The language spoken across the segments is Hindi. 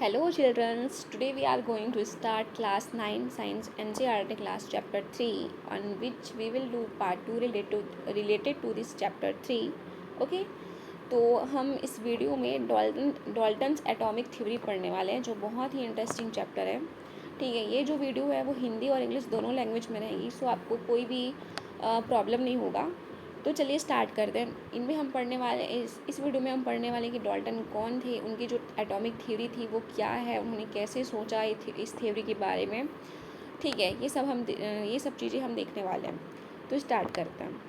Hello children, today we are going to start class 9 science NCERT class chapter 3 on which we will do part 2 related to this chapter 3. Okay, तो हम इस वीडियो में डॉल्टन्स एटॉमिक थ्योरी पढ़ने वाले हैं जो बहुत ही इंटरेस्टिंग चैप्टर है। ठीक है, ये जो वीडियो है वो हिंदी और इंग्लिश दोनों लैंग्वेज में रहेगी, सो आपको कोई भी प्रॉब्लम नहीं होगा। तो चलिए स्टार्ट करते हैं। इनमें हम पढ़ने वाले इस वीडियो में हम पढ़ने वाले कि डाल्टन कौन थे, उनकी जो एटॉमिक थ्योरी थी वो क्या है, उन्होंने कैसे सोचा इस थ्योरी के बारे में। ठीक है, ये सब चीज़ें हम देखने वाले हैं। तो स्टार्ट करते हैं।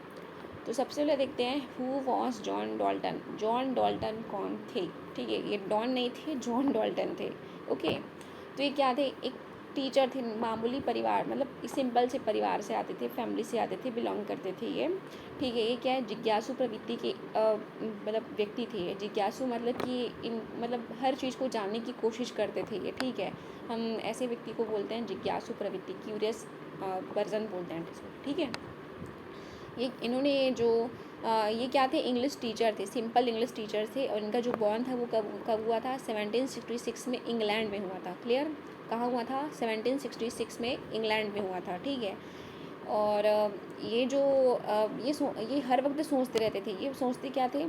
तो सबसे पहले देखते हैं who was John Dalton. John Dalton कौन थे? ठीक है, ये डॉन नहीं थे, जॉन डाल्टन थे। ओके, तो ये क्या थे? एक टीचर थे, मामूली परिवार, मतलब सिंपल से परिवार से आते थे, फैमिली से आते थे, बिलोंग करते थे ये। ठीक है, ये क्या है? जिज्ञासु प्रवृत्ति के मतलब व्यक्ति थे ये। जिज्ञासु मतलब कि मतलब हर चीज़ को जानने की कोशिश करते थे ये। ठीक है, हम ऐसे व्यक्ति को बोलते हैं जिज्ञासु प्रवृत्ति, क्यूरियस पर्सन बोलते हैं इसको। ठीक है, ये इन्होंने जो ये क्या थे? इंग्लिश टीचर थे, सिंपल इंग्लिश टीचर थे। और इनका जो बॉर्न था वो कब हुआ था? 1766 में इंग्लैंड में हुआ था। क्लियर? कहाँ हुआ था? 1766 में इंग्लैंड में हुआ था। ठीक है, और ये जो ये हर वक्त सोचते रहते थे। ये सोचते क्या थे?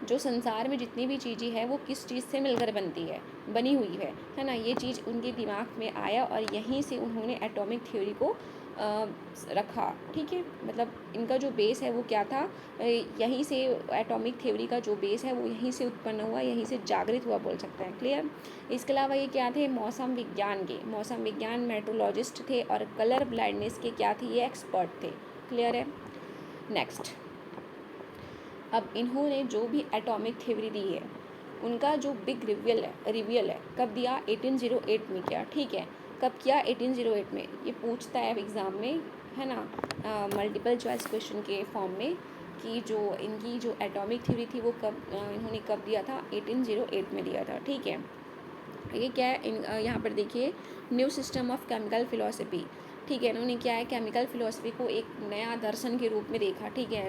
जो संसार में जितनी भी चीज़ें हैं वो किस चीज़ से मिलकर बनी हुई है ना? ये चीज़ उनके दिमाग में आया और यहीं से उन्होंने एटॉमिक थ्योरी को रखा। ठीक है, मतलब इनका जो बेस है वो क्या था? यहीं से एटॉमिक थ्योरी का जो बेस है वो यहीं से उत्पन्न हुआ, यहीं से जागृत हुआ बोल सकते हैं। क्लियर? इसके अलावा ये क्या थे? मौसम विज्ञान मेट्रोलॉजिस्ट थे और कलर ब्लाइंडनेस के क्या थे? ये एक्सपर्ट थे। क्लियर है? नेक्स्ट, अब इन्होंने जो भी एटॉमिक थ्योरी दी है उनका जो बिग रिवियल है कब दिया? 1808 में किया। ठीक है, कब किया? 1808 में। ये पूछता है एग्ज़ाम में, है ना, मल्टीपल चॉइस क्वेश्चन के फॉर्म में, कि जो इनकी जो एटॉमिक थ्योरी थी वो इन्होंने कब दिया था? 1808 में दिया था। ठीक है, ये क्या है? यहाँ पर देखिए, new system of chemical philosophy. ठीक है, इन्होंने क्या है? केमिकल फिलोसफी को एक नया दर्शन के रूप में देखा। ठीक है,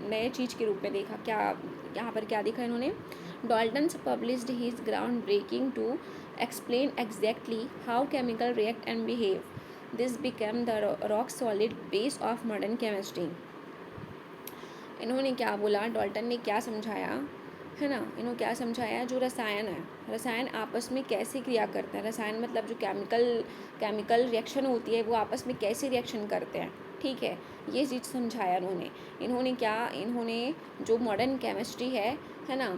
नए चीज़ के रूप में देखा। क्या यहाँ पर क्या देखा इन्होंने? Dalton's published his ground breaking to explain exactly how chemical react and behave. This became the rock solid base of modern chemistry. इन्होंने क्या बोला? डाल्टन ने क्या समझाया, है ना? इन्होंने क्या समझाया? जो रसायन आपस में कैसे क्रिया करते हैं। रसायन मतलब जो केमिकल रिएक्शन होती है वो आपस में कैसे रिएक्शन करते हैं। ठीक है, ये चीज़ समझाया इन्होंने जो मॉडर्न केमिस्ट्री है ना,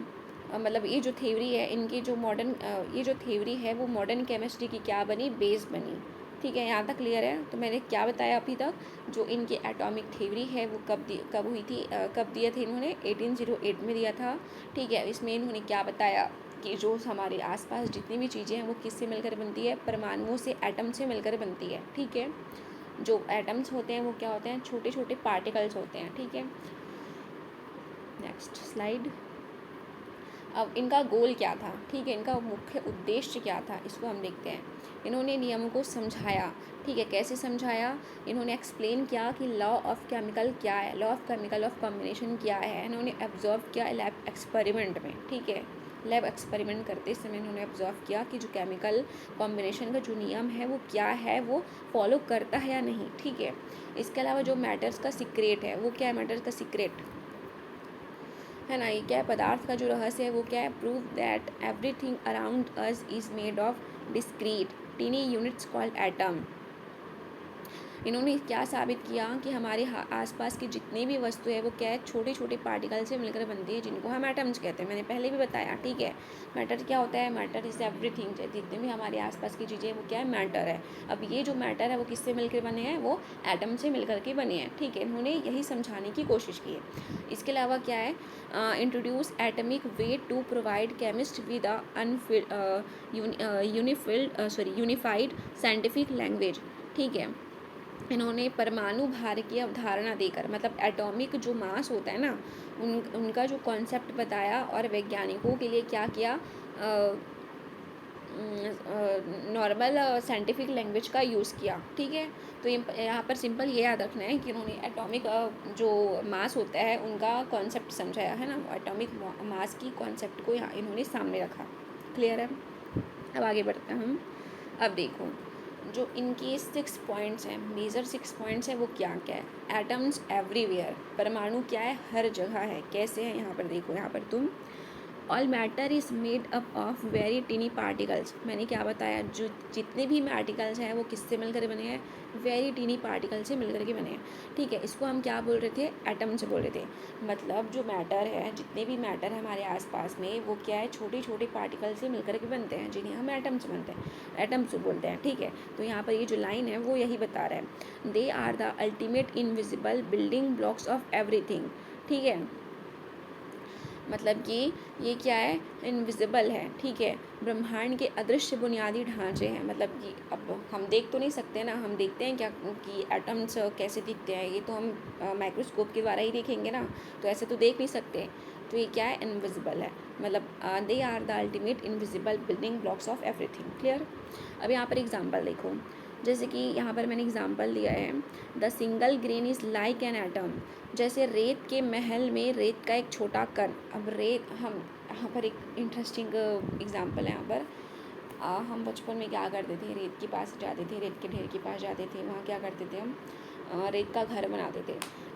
मतलब ये जो थ्योरी है इनकी, ये जो थ्योरी है वो मॉडर्न केमिस्ट्री की क्या बनी? बेस बनी। ठीक है, यहाँ तक क्लियर है? तो मैंने क्या बताया अभी तक? जो इनकी एटॉमिक थ्योरी है वो कब हुई थी, कब दिया था इन्होंने? 1808 में दिया था। ठीक है, इसमें इन्होंने क्या बताया कि जो हमारे आसपास जितनी भी चीज़ें हैं वो किससे मिलकर बनती है? परमाणुओं से, एटम से मिलकर बनती है। ठीक है, जो एटम्स होते हैं वो क्या होते हैं? छोटे छोटे पार्टिकल्स होते हैं। ठीक है, नेक्स्ट स्लाइड। अब इनका गोल क्या था? ठीक है, इनका मुख्य उद्देश्य क्या था? इसको हम देखते हैं। इन्होंने नियमों को समझाया। ठीक है, कैसे समझाया? इन्होंने एक्सप्लेन किया कि लॉ ऑफ केमिकल क्या है, law of chemical of combination क्या है। इन्होंने ऑब्जर्व किया लैब एक्सपेरिमेंट में। ठीक है, लैब एक्सपेरिमेंट करते समय इन्होंने ऑब्जर्व किया कि जो केमिकल कॉम्बिनेशन का जो नियम है वो क्या है, वो फॉलो करता है या नहीं। ठीक है, इसके अलावा जो मैटर्स का सीक्रेट है वो क्या है? मैटर्स का सीक्रेट, है ना, ये क्या है? पदार्थ का जो रहस्य है वो क्या है? Prove that everything around us is made of discrete tiny units called atom. इन्होंने क्या साबित किया कि हमारे आसपास की जितनी भी वस्तु है वो क्या है? छोटे छोटे पार्टिकल से मिलकर बनती है, जिनको हम एटम्स कहते हैं। मैंने पहले भी बताया। ठीक है, मैटर क्या होता है? Matter is everything. जितने भी हमारे आसपास की चीज़ें हैं वो क्या है? मैटर है। अब ये जो मैटर है वो किससे मिलकर बने हैं? वो एटम से मिलकर के बने हैं। ठीक है, इन्होंने यही समझाने की कोशिश की है। इसके अलावा क्या है? Introduce atomic way to provide chemist with unified scientific language. ठीक है, इन्होंने परमाणु भार की अवधारणा देकर, मतलब एटॉमिक जो मास होता है ना, उनका जो कॉन्सेप्ट बताया और वैज्ञानिकों के लिए क्या किया? नॉर्मल साइंटिफिक लैंग्वेज का यूज़ किया। ठीक है, तो यहाँ पर सिंपल ये याद रखना है कि उन्होंने एटॉमिक जो मास होता है उनका कॉन्सेप्ट समझाया, है ना, एटॉमिक मास की कॉन्सेप्ट को यहाँ इन्होंने सामने रखा। क्लियर है? अब आगे बढ़ते हैं हम। अब देखो जो इनके 6 पॉइंट्स हैं, मेजर 6 पॉइंट्स हैं, वो क्या क्या है। एटम्स एवरीवेयर, परमाणु क्या है, हर जगह है। कैसे है यहाँ पर देखो, यहाँ पर तुम all matter is made up of very tiny particles. मैंने क्या बताया, जो जितने भी पार्टिकल्स हैं वो किससे मिलकर बने हैं, वेरी टीनी पार्टिकल से मिलकर के बने हैं। ठीक है, इसको हम क्या बोल रहे थे, एटम से बोल रहे थे। मतलब जो मैटर है, जितने भी मैटर है हमारे आसपास में, वो क्या है, छोटे छोटे पार्टिकल से मिलकर के बनते हैं, जिन्हें हम एटम्स बनते हैं, एटम्स बोलते हैं। ठीक है, तो यहाँ पर ये जो लाइन है वो यही बता रहा है, they are the ultimate invisible building blocks of everything. ठीक है, मतलब कि ये क्या है, इनविजिबल है। ठीक है, ब्रह्मांड के अदृश्य बुनियादी ढांचे हैं। मतलब कि अब हम देख तो नहीं सकते ना, हम देखते हैं क्या कि एटम्स कैसे दिखते हैं, ये तो हम माइक्रोस्कोप के द्वारा ही देखेंगे ना, तो ऐसे तो देख नहीं सकते। तो ये क्या है, इनविजिबल है। मतलब they are the ultimate invisible building blocks of everything. Clear. अब यहाँ पर एग्जाम्पल देखो, जैसे कि यहाँ पर मैंने एग्जाम्पल लिया है, the single grain is like an atom. जैसे रेत के महल में रेत का एक छोटा कण। अब रेत, हम यहाँ पर एक इंटरेस्टिंग एग्जांपल है। यहाँ पर हम बचपन में क्या करते थे, रेत के पास जाते थे, रेत के ढेर के पास जाते थे, वहाँ क्या करते थे हम, रेत का घर बनाते थे।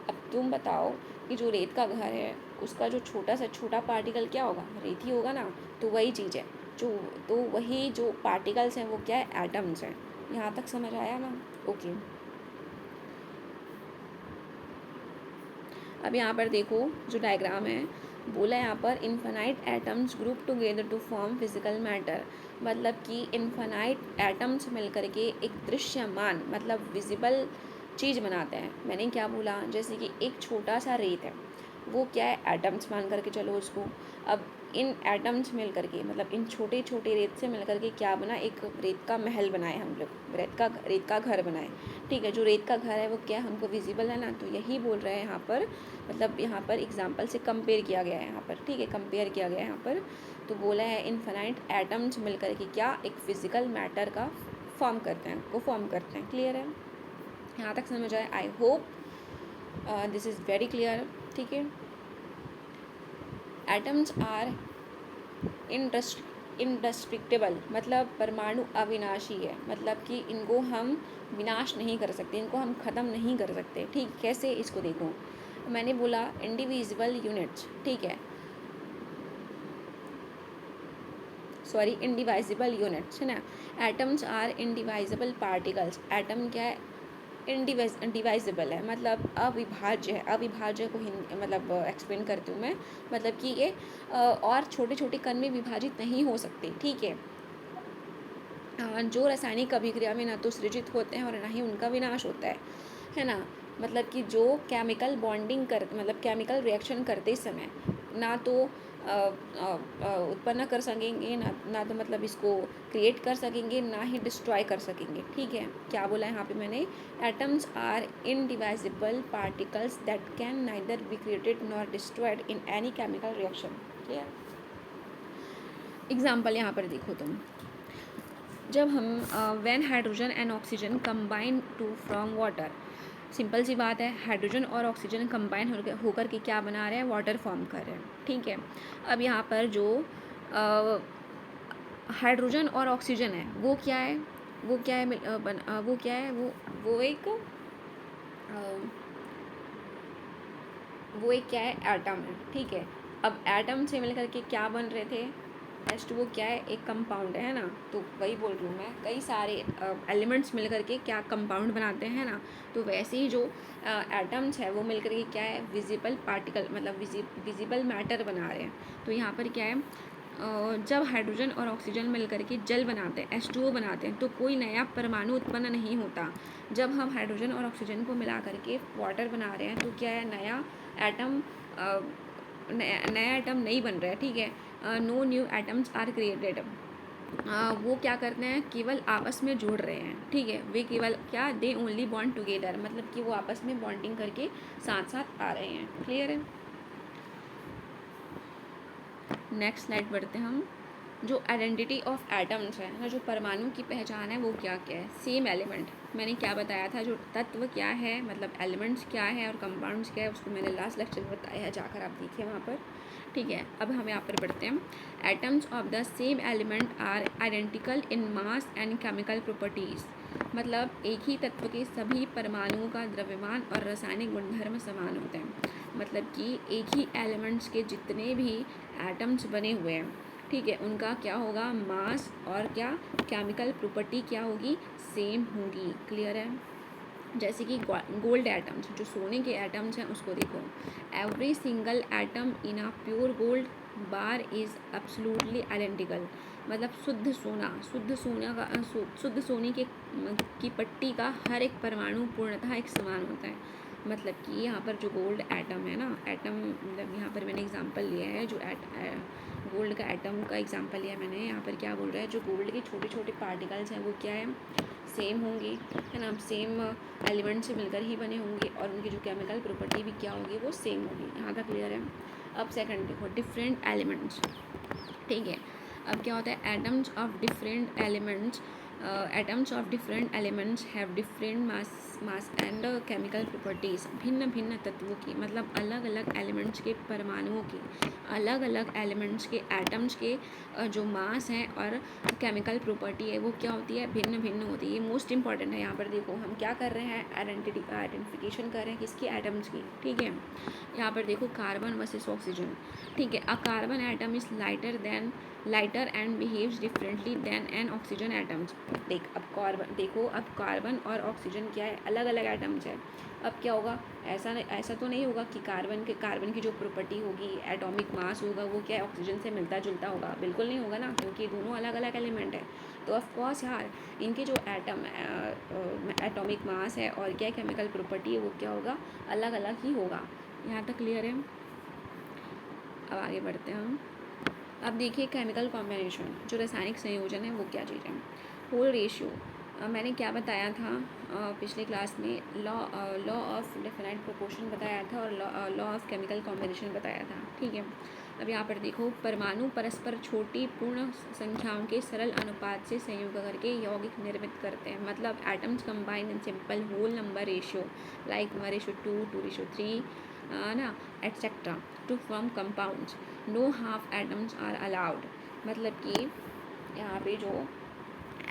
अब तुम बताओ कि जो रेत का घर है उसका जो छोटा से छोटा पार्टिकल क्या होगा, रेत ही होगा ना। तो वही चीज़ है, जो तो वही जो पार्टिकल्स हैं वो क्या है, एटम्स हैं। यहाँ तक समझ आया ना। ओके, अब यहाँ पर देखो जो डायग्राम है, बोला यहाँ पर infinite atoms group together to form physical matter. मतलब कि इन्फानाइट एटम्स मिलकर के एक दृश्यमान, मतलब विजिबल चीज़ बनाते हैं। मैंने क्या बोला, जैसे कि एक छोटा सा रेत है, वो क्या है, एटम्स मान करके चलो उसको। अब इन एटम्स मिल करके, मतलब इन छोटे छोटे रेत से मिल करके क्या बना, एक रेत का महल बनाए हम लोग, रेत का घर बनाए। ठीक है, जो रेत का घर है वो क्या हमको विजिबल है ना, तो यही बोल रहे हैं यहाँ पर। मतलब यहाँ पर एग्जाम्पल से कंपेयर किया गया है यहाँ पर। ठीक है, कंपेयर किया गया है यहाँ पर। तो बोला है इनफाइनाइट एटम्स मिल करके क्या एक फिजिकल मैटर का फॉर्म करते हैं, को फॉर्म करते हैं। क्लियर है, यहाँ तक समझ आए। I hope this is very clear. ठीक है, एटम्स आर इंडस्ट्रक्टिबल, मतलब परमाणु अविनाशी है। मतलब कि इनको हम विनाश नहीं कर सकते, इनको हम ख़त्म नहीं कर सकते। ठीक, कैसे, इसको देखो। मैंने बोला इंडिविजिबल यूनिट्स, ठीक है, सॉरी इंडिवाइजिबल यूनिट्स है ना। Atoms are indivisible particles. Atom क्या है, इंडिवाइजिबल है, मतलब अविभाज्य है। अविभाज्य को हिंदी मतलब एक्सप्लेन करती हूँ मैं। मतलब कि ये और छोटे छोटे कण में विभाजित नहीं हो सकते। ठीक है, जो रासायनिक अभिक्रिया में ना तो सृजित होते हैं और ना ही उनका विनाश होता है ना। मतलब कि जो केमिकल बॉन्डिंग कर, मतलब केमिकल रिएक्शन करते समय ना तो उत्पन्न कर सकेंगे, ना तो मतलब इसको क्रिएट कर सकेंगे, ना ही डिस्ट्रॉय कर सकेंगे। ठीक है, क्या बोला है यहाँ पे मैंने, atoms are indivisible particles that can neither be created nor destroyed in any chemical reaction. Clear. Example यहाँ पर देखो तुम, जब हम when hydrogen and oxygen combine to from water. Simple सी बात है, हाइड्रोजन और ऑक्सीजन कंबाइन होकर के क्या बना रहे हैं, वाटर फॉर्म कर रहे हैं। ठीक है, अब यहाँ पर जो हाइड्रोजन और ऑक्सीजन है वो क्या है, वो क्या है, वो क्या है, वो एक क्या है, एटम है। ठीक है, अब एटम से मिलकर के क्या बन रहे थे, H2O क्या है, एक कंपाउंड है ना। तो वही बोल रही हूँ मैं, कई सारे एलिमेंट्स मिलकर के क्या कंपाउंड बनाते हैं ना। तो वैसे ही जो एटम्स है वो मिलकर के क्या है, विजिबल पार्टिकल, मतलब विजिबल मैटर बना रहे हैं। तो यहाँ पर क्या है, जब हाइड्रोजन और ऑक्सीजन मिलकर के जल बनाते हैं, H2O बनाते हैं, तो कोई नया परमाणु उत्पन्न नहीं होता। जब हम हाइड्रोजन और ऑक्सीजन को मिला करके वाटर बना रहे हैं तो क्या है, नया एटम, नया एटम नहीं बन रहा है। ठीक है, no new atoms are created. वो क्या करते हैं, केवल आपस में जुड़ रहे हैं। ठीक है, वे केवल क्या, दे ओनली बॉन्ड टुगेदर, मतलब कि वो आपस में बॉन्डिंग करके साथ साथ आ रहे हैं। क्लियर है। नेक्स्ट स्लाइड बढ़ते हैं हम। जो आइडेंटिटी ऑफ एटम्स है ना, जो परमाणु की पहचान है वो क्या क्या है, सेम एलिमेंट। मैंने क्या बताया था, जो तत्व क्या है, मतलब एलिमेंट्स क्या है और कंपाउंड्स क्या है, उसको मैंने लास्ट लेक्चर में बताया है, जाकर आप देखिए वहाँ पर। ठीक है, अब हम यहाँ पर पढ़ते हैं। Atoms of the same element are identical in mass and chemical properties. मतलब एक ही तत्व के सभी परमाणुओं का द्रव्यमान और रासायनिक गुणधर्म समान होते हैं। मतलब कि एक ही एलिमेंट्स के जितने भी एटम्स बने हुए हैं, ठीक है, उनका क्या होगा, मास और क्या केमिकल प्रॉपर्टी क्या होगी, सेम होगी। क्लियर है? जैसे कि गोल्ड एटम्स, जो सोने के एटम्स हैं उसको देखो। Every single atom in a pure gold bar is absolutely identical. मतलब शुद्ध सोने के की पट्टी का हर एक परमाणु पूर्णतः एक समान होता है। मतलब कि यहाँ पर जो गोल्ड एटम है ना, एटम मतलब यहाँ पर मैंने एग्जांपल लिया है, जो गोल्ड का एटम का एग्जांपल लिया मैंने। यहाँ पर क्या बोल रहा है, जो गोल्ड के छोटे छोटे पार्टिकल्स हैं वो क्या है, सेम होंगे, है ना, सेम एलिमेंट से मिलकर ही बने होंगे, और उनकी जो केमिकल प्रॉपर्टी भी क्या होगी, वो सेम होगी। यहाँ तक क्लियर है? अब सेकंड देखो, डिफरेंट एलिमेंट्स। ठीक है, अब क्या होता है, atoms of different elements have different mass and chemical properties. भिन्न भिन्न तत्वों की, मतलब अलग अलग एलिमेंट्स के परमाणुओं की, अलग अलग एलिमेंट्स के एटम्स के जो मास है और केमिकल प्रॉपर्टी है वो क्या होती है, भिन्न भिन्न होती है। ये मोस्ट इंपॉर्टेंट है। यहाँ पर देखो हम क्या कर रहे हैं, आइडेंटिफिकेशन कर रहे हैं किसकी, एटम्स की। ठीक है, यहाँ पर देखो कार्बन वर्सेस ऑक्सीजन। ठीक है, a carbon atom is lighter and behaves differently than an oxygen atoms. अब कार्बन और ऑक्सीजन क्या है, अलग अलग एटम्स है। अब क्या होगा, ऐसा तो नहीं होगा कि कार्बन की जो प्रॉपर्टी होगी, एटॉमिक मास होगा, वो क्या है, ऑक्सीजन से मिलता जुलता होगा। बिल्कुल नहीं होगा ना, क्योंकि दोनों अलग अलग एलिमेंट है। तो ऑफ कोर्स यार, इनके जो एटॉमिक मास है और क्या केमिकल प्रॉपर्टी है वो क्या होगा, अलग अलग ही होगा। यहाँ तक क्लियर है? अब आगे बढ़ते हैं हम। अब देखिए केमिकल कॉम्बिनेशन, जो रासायनिक संयोजन है वो क्या चीज़ है। होल रेशियो मैंने क्या बताया था पिछले क्लास में, लॉ ऑफ डेफिनाइट प्रोपोर्शन बताया था, और लॉ ऑफ केमिकल कॉम्बिनेशन बताया था। ठीक है, अब यहाँ पर देखो, परमाणु परस्पर छोटी पूर्ण संख्याओं के सरल अनुपात से संयोग करके यौगिक निर्मित करते हैं। मतलब atoms combine in simple whole number ratio like 1:2, 2:3 ना, etcetera to form compounds. No half atoms are allowed. मतलब कि यहाँ पे जो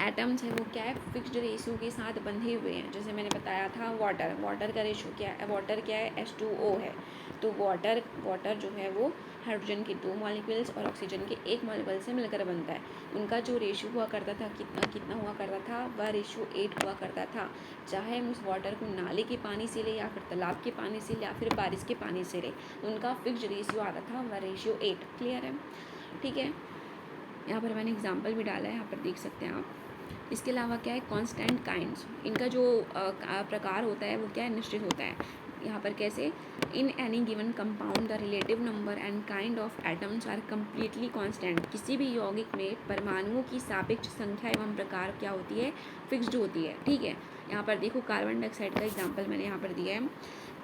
एटम्स है वो क्या है, फिक्स्ड रेशियो के साथ बंधे हुए हैं। जैसे मैंने बताया था वाटर का रेशियो क्या है, वाटर क्या है, H2O है। तो वाटर जो है वो हाइड्रोजन के 2 मॉलिक्यूल्स और ऑक्सीजन के 1 मॉलिक्यूल से मिलकर बनता है। उनका जो रेशियो हुआ करता था, कितना हुआ करता था, वह रेशियो 8 हुआ करता था। चाहे हम उस वाटर को नाले के पानी से ले, या फिर तालाब के पानी से ले, या फिर बारिश के पानी से ले, उनका फिक्स्ड रेशियो आता था, वह रेशियो 8। क्लियर है? ठीक है, यहाँ पर मैंने एग्जाम्पल भी डाला है, यहाँ पर देख सकते हैं आप। इसके अलावा क्या है, कांस्टेंट काइंड्स, इनका जो प्रकार होता है वो क्या है, निश्चित होता है। यहाँ पर कैसे, in any given compound the relative number and kind of atoms are completely constant. किसी भी यौगिक में परमाणुओं की सापेक्ष संख्या एवं प्रकार क्या होती है, फिक्स्ड होती है। ठीक है, यहाँ पर देखो कार्बन डाइऑक्साइड का एग्जाम्पल मैंने यहाँ पर दिया है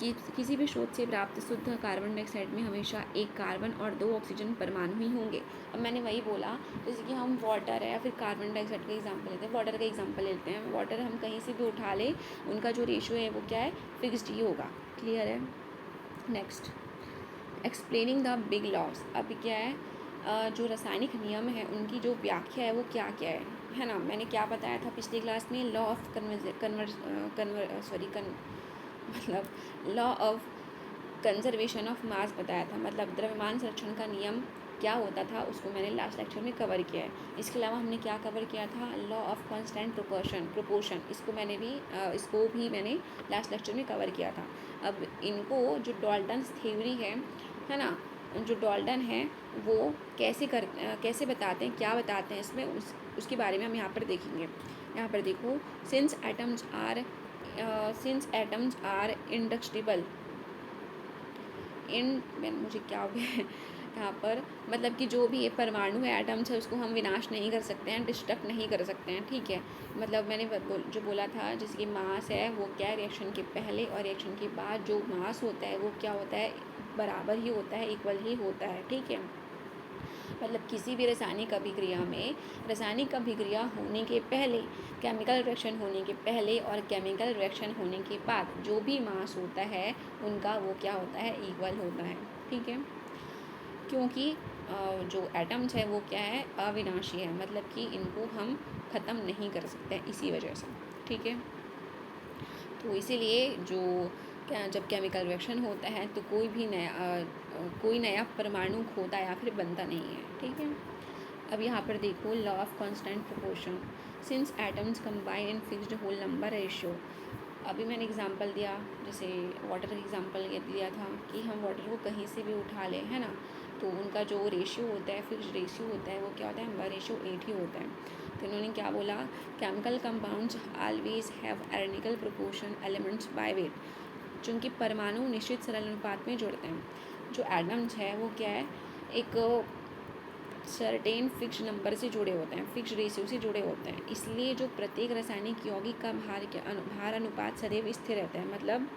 कि किसी भी स्रोत से प्राप्त शुद्ध कार्बन डाइऑक्साइड में हमेशा एक कार्बन और 2 ऑक्सीजन परमाणु ही होंगे। अब मैंने वही बोला, जैसे कि हम वाटर है या फिर कार्बन डाइऑक्साइड का एग्जांपल लेते हैं, वाटर का एग्जांपल लेते हैं। वाटर हम कहीं से भी उठा ले, उनका जो रेशियो है वो क्या है, फिक्स्ड ही होगा। क्लियर है? Next, explaining the big loss. अब क्या है, जो रासायनिक नियम है उनकी जो व्याख्या है वो क्या क्या है ना। मैंने क्या बताया था पिछली क्लास में, law of law of conservation of mass बताया था। मतलब द्रव्यमान संरक्षण का नियम क्या होता था, उसको मैंने लास्ट लेक्चर में कवर किया है। इसके अलावा हमने क्या कवर किया था, लॉ ऑफ कांस्टेंट प्रोपोर्शन, इसको भी मैंने लास्ट लेक्चर में कवर किया था। अब इनको जो डाल्टन्स थ्योरी है ना, जो डाल्टन है वो कैसे बताते हैं, क्या बताते हैं इसमें, उसके बारे में हम यहाँ पर देखेंगे। यहाँ पर देखो, सिंस एटम्स आर इंडस्ट्रिबल मुझे क्या हो गया है यहाँ पर, मतलब कि जो भी ये परमाणु है, एटम्स है, उसको हम विनाश नहीं कर सकते हैं, डिस्ट्रक्ट नहीं कर सकते हैं। ठीक है, मतलब मैंने जो बोला था, जैसे कि मास है वो क्या है, रिएक्शन के पहले और रिएक्शन के बाद जो मास होता है वो क्या होता है, बराबर ही होता है, इक्वल ही होता है। ठीक है, मतलब किसी भी रासायनिक अभिक्रिया होने के पहले, केमिकल रिएक्शन होने के पहले और केमिकल रिएक्शन होने के बाद जो भी मास होता है उनका वो क्या होता है, इक्वल होता है। ठीक है, क्योंकि जो एटम्स है वो क्या है, अविनाशी है, मतलब कि इनको हम ख़त्म नहीं कर सकते इसी वजह से, ठीक है। तो इसीलिए जो क्या जब केमिकल रिएक्शन होता है तो कोई नया परमाणु होता या फिर बनता नहीं है, ठीक है। अब यहाँ पर देखो law of constant proportion, since atoms combine in fixed whole number ratio. अभी मैंने एग्जांपल दिया, जैसे वाटर का एग्जांपल दिया था कि हम वाटर को कहीं से भी उठा लें, है ना, तो उनका जो रेशियो होता है, फिक्स्ड रेशियो होता है, वो क्या होता है, 1:8 ही होता है। तो इन्होंने क्या बोला, chemical compounds always have ironical proportion elements by weight, चूँकि परमाणु निश्चित सरल अनुपात में जुड़ते हैं। जो एटम्स है वो क्या है, एक सर्टेन फिक्स नंबर से जुड़े होते हैं, फिक्स रेशियो से जुड़े होते हैं, इसलिए जो प्रत्येक रासायनिक यौगिक का भार अनुपात सदैव स्थिर रहता है। मतलब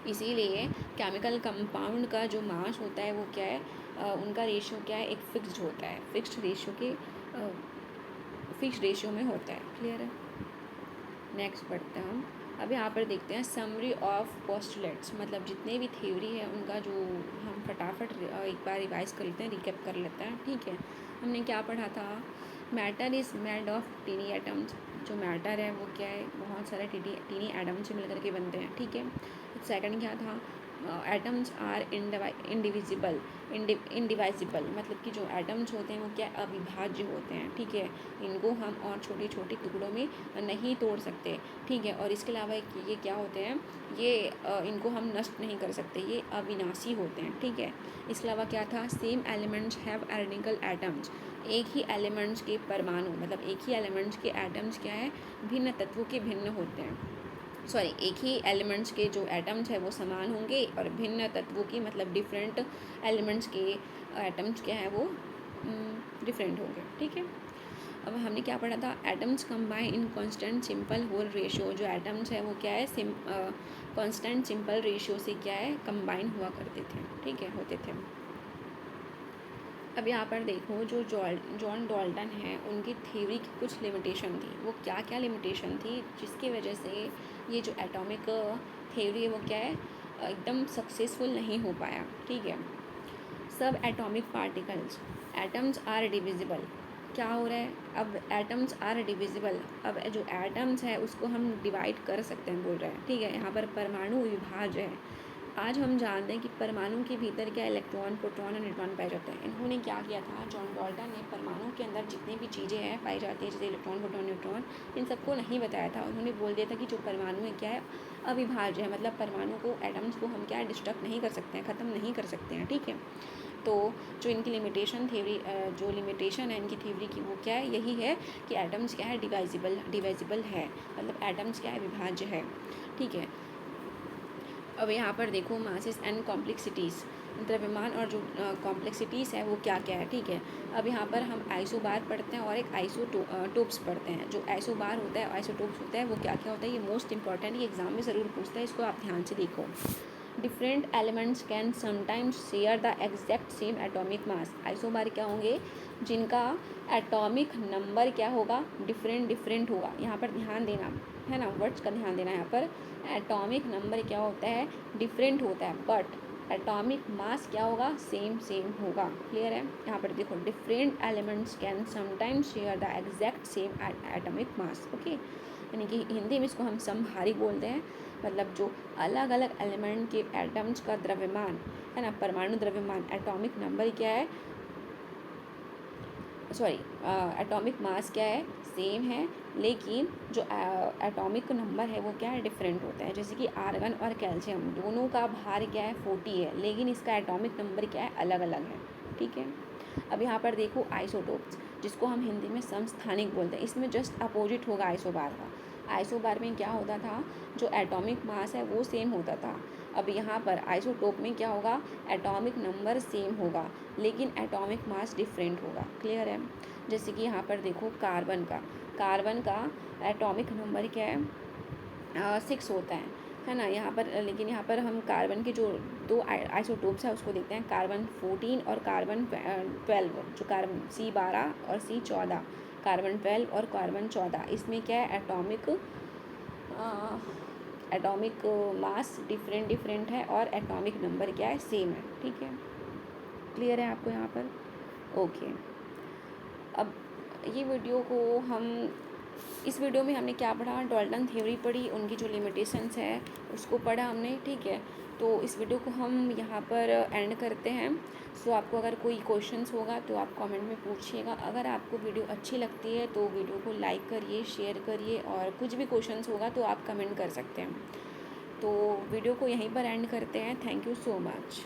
इसीलिए केमिकल कंपाउंड का जो मास होता है वो क्या है, उनका रेशियो क्या है, एक फिक्स्ड होता है, फिक्स रेशियो में होता है। क्लियर है। नेक्स्ट पढ़ते हैं हम। अब यहाँ पर देखते हैं समरी ऑफ पोस्टुलेट्स, मतलब जितने भी थ्योरी है उनका जो हम फटाफट एक बार रिवाइज कर लेते हैं, रिकैप कर लेते हैं, ठीक है। हमने क्या पढ़ा था, matter is made of tiny atoms, जो मैटर है वो क्या है, बहुत सारे टीनी एटम से मिलकर के बनते हैं, ठीक है। सेकंड क्या था, एटम्स आर इंडिवाइजिबल, मतलब कि जो एटम्स होते हैं वो क्या अविभाज्य होते हैं, ठीक है। इनको हम और छोटे छोटे टुकड़ों में नहीं तोड़ सकते, ठीक है। और इसके अलावा ये क्या होते हैं, ये इनको हम नष्ट नहीं कर सकते, ये अविनाशी होते हैं, ठीक है। इसके अलावा क्या था, same elements have ironical atoms, एक ही एलिमेंट्स के परमाणु, मतलब एक ही एलिमेंट्स के एटम्स क्या है, भिन्न तत्वों के भिन्न होते हैं। सॉरी, एक ही एलिमेंट्स के जो एटम्स है वो समान होंगे, और भिन्न तत्वों की मतलब डिफरेंट एलिमेंट्स के एटम्स क्या है वो डिफरेंट होंगे, ठीक है। अब हमने क्या पढ़ा था, atoms combine in constant simple whole ratio, जो एटम्स है वो क्या है, कांस्टेंट सिंपल रेशियो से क्या है, कंबाइन हुआ करते थे, ठीक है, होते थे। अब यहाँ पर देखो जो जॉन डाल्टन है उनकी थ्योरी की कुछ लिमिटेशन थी, वो क्या क्या लिमिटेशन थी जिसकी वजह से ये जो एटॉमिक थ्योरी है वो क्या है, एकदम सक्सेसफुल नहीं हो पाया, ठीक है। Subatomic particles, atoms are divisible, क्या हो रहा है, अब एटम्स आर डिविजिबल, अब जो एटम्स है उसको हम डिवाइड कर सकते हैं बोल रहे हैं, ठीक है। यहाँ पर परमाणु विभाज्य है। आज हम जानते हैं कि परमाणु के भीतर क्या इलेक्ट्रॉन, प्रोटॉन और न्यूट्रॉन पाए जाते हैं। इन्होंने क्या किया था, जॉन डाल्टन ने परमाणु के अंदर जितनी भी चीज़ें हैं पाई जाती हैं, जैसे इलेक्ट्रॉन, प्रोटॉन, न्यूट्रॉन, इन सबको नहीं बताया था। उन्होंने बोल दिया था कि जो परमाणु है क्या है, अविभाज्य है, मतलब परमाणु को, एटम्स को हम क्या है, डिस्ट्रक्ट नहीं कर सकते हैं, ख़त्म नहीं कर सकते हैं, ठीक है। तो जो इनकी जो लिमिटेशन है इनकी थ्योरी की, वो क्या है, यही है कि एटम्स क्या है, डिवाइजिबल है, मतलब एटम्स क्या है, विभाज्य है, ठीक है। अब यहाँ पर देखो मासेस एंड कॉम्प्लेक्सिटीज़, द्रव्यमान और जो कॉम्प्लेक्सिटीज़ है वो क्या क्या है, ठीक है। अब यहाँ पर हम आइसोबार पढ़ते हैं और एक आइसोटोप्स पढ़ते हैं। जो आइसोबार होता है, आइसोटोप्स होता है, वो क्या क्या होता है, ये मोस्ट इंपॉर्टेंट, ये एग्जाम में ज़रूर पूछता है, इसको आप ध्यान से देखो। Different elements can sometimes share the exact same atomic mass, isobar क्या होंगे, जिनका एटॉमिक नंबर क्या होगा, डिफरेंट होगा। यहाँ पर ध्यान देना है ना, वर्ड्स का ध्यान देना। यहाँ पर एटॉमिक नंबर क्या होता है, डिफरेंट होता है, बट एटॉमिक मास क्या होगा, सेम होगा। क्लियर है। यहाँ पर देखो, different elements can sometimes share the exact same atomic mass, okay. यानी कि हिंदी में इसको हम समहारी बोलते हैं, मतलब जो अलग अलग एलिमेंट के एटम्स का द्रव्यमान है ना, परमाणु द्रव्यमान, एटॉमिक नंबर क्या है, सॉरी, एटॉमिक मास क्या है, सेम है, लेकिन जो एटॉमिक नंबर है वो क्या है, डिफरेंट होता है। जैसे कि आर्गन और कैल्शियम दोनों का भार क्या है, 40 है, लेकिन इसका एटॉमिक नंबर क्या है, अलग अलग है, ठीक है। अब यहाँ पर देखो आइसोटोप्स, जिसको हम हिंदी में समस्थानिक बोलते हैं, इसमें जस्ट अपोजिट होगा आइसोबार का। आइसोबार में क्या होता था, जो एटॉमिक मास है वो सेम होता था। अब यहाँ पर आइसोटोप में क्या होगा, एटॉमिक नंबर सेम होगा, लेकिन एटॉमिक मास डिफरेंट होगा। क्लियर है। जैसे कि यहाँ पर देखो कार्बन का एटॉमिक नंबर क्या है, 6 होता है ना। यहाँ पर लेकिन यहाँ पर हम कार्बन के जो दो आइसोटोप्स है उसको देखते हैं, कार्बन 14 और कार्बन 12, जो कार्बन C12 और C14, कार्बन 12 और कार्बन 14, इसमें क्या है, एटॉमिक मास डिफरेंट है और एटॉमिक नंबर क्या है, सेम है, ठीक है। क्लियर है आपको यहाँ पर? ओके। अब ये वीडियो को हम इस वीडियो में हमने क्या पढ़ा, डाल्टन थ्योरी पढ़ी, उनकी जो लिमिटेशंस है उसको पढ़ा हमने, ठीक है। तो इस वीडियो को हम यहाँ पर एंड करते हैं। सो आपको अगर कोई क्वेश्चंस होगा तो आप कमेंट में पूछिएगा। अगर आपको वीडियो अच्छी लगती है तो वीडियो को लाइक करिए, शेयर करिए, और कुछ भी क्वेश्चंस होगा तो आप कमेंट कर सकते हैं। तो वीडियो को यहीं पर एंड करते हैं। Thank you so much.